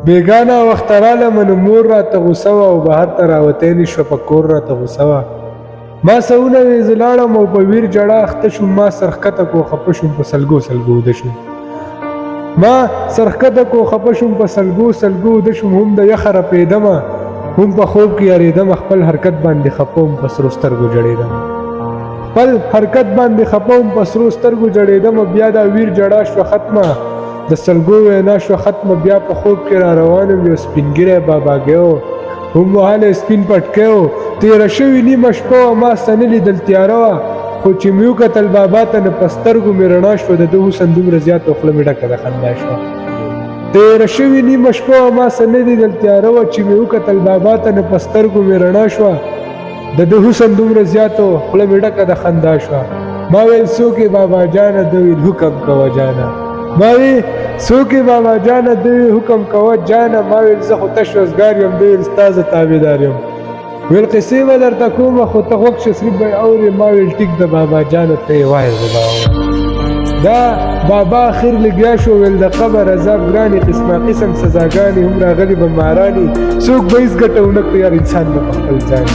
بیگانه وخت رالم نو مور راته غوسه وه او بهر ته راوتی نه شوه په کور راته غوسه وه ما څه ونوې زه لاړم او په ویر جړه اخته شوم ما سر ښکته کو خفه شوم په سلګو سلګو وده شوم ما سر ښکته کو خفه شوم په سلګو سلګو وده شوم هم د یخه رپېدمه هم په خوب کې یارېدم خپل حرکت باندې خفه وم په سرو سترګو جړېدم خپل حرکت باندې خفه وم په سرو سترګو جړېدم بیا دا ویر جړه شوه ختمه د سلګو وینا شوه ختمه بیا په خوب کې را روان یم یو سپینګیری باباګی هم وهلی سپین پټکی و تېره شوې نیمه شپه وه ما څه نه لیدل تیاره وه خو چې مې وکتل بابا ته نه په سترګو مې رڼا شوه د ده حسن دومره زیاته خوله مې ډکه د خندا شوه تېره شوې نیمه شپه وه ما څه نه لیدل تیاره وه چې مې وکتل بابا ته نه په سترګو مې رڼا شوه د ده حسن دومره زیاته خوله مې ډکه د خندا شوه ما ویل څوک یې بابا جانه ده ویل حکم کوه جانه ما وی څوک یې بابا جانه ده ویل حکم کوه جانه ما ویل زه خو تش وزګار یم ده ویل ستا زه تابعدار یم ویل قصې به درته کومه خو ته غوږ شه صرف به یې اورې ما ویل ټیک ده بابا جانه ته یې وایه زه به اورم دا بابا اخر لګیا شو ویل د قبر عذاب ګرانې قسمه قسم سزاګانې هم راغلي به مارانې څوک به هېڅ ګټه ونه کړي یار انسان به په خپل ځان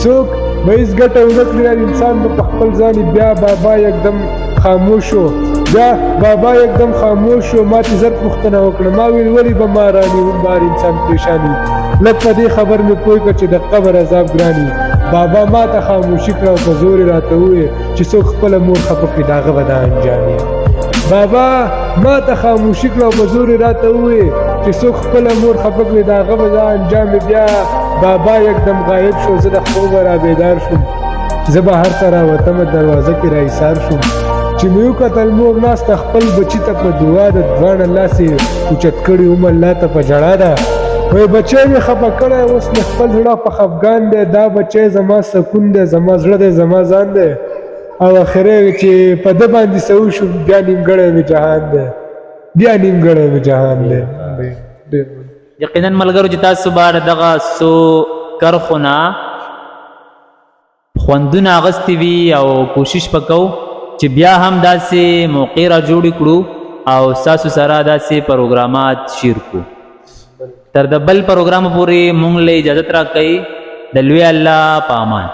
څوک به هېڅ ګټه ونه کړي یار انسان به په خپل ځان بیا بابا یکدم خاموش شو بیا بابا یکدم خاموش شو ما تې زر پوښتنه وکړه ما ویل ولې به مارانې هم بهر انسان پریشان وي لږ په دې خبر مې پوه کړه چې د قبر عذاب ګران وي بابا ما ته خاموشي کړه او په زور یې راته وویې چې څوک خپله مور خفه کړي د هغه به دا انجام وي بابا ما ته خاموشي کړه او په زور یې راته وویې چې څوک خپله مور خفه کړي د هغه به دا انجام وي بیا بابا یکدم غایب شو زه د خوبه را بیدار شوم زه بهر ته راوتمه دروازه کې را ایسار شوم چې مې وکتل مور ناسته خپل بچي ته په دعا د دواړه لاس یې اوچت کړي وم الله ته په ژړا ده وایي بچی مې خفه کړی اوس مې خپل زړه په خفګان دی دا بچی زما سکون دی زما زړه دی زما ځان دی او اخرې چې په ده باندې څه وشو بیا نیمګړی مې جهان دی بیا نیمګړی مې جهان دی یقینا ملګرو چې تاسو به دغه څو کرښونه خوندونه اغوستي وي او کوشش به کوو چې بیا هم داسې موقع را جوړې کړو او ستاسو سره داسې پروګرامات شیر کړو تر د بل پروګرام پورې مونږ له اجازت راکوئ د لوی الله په امان.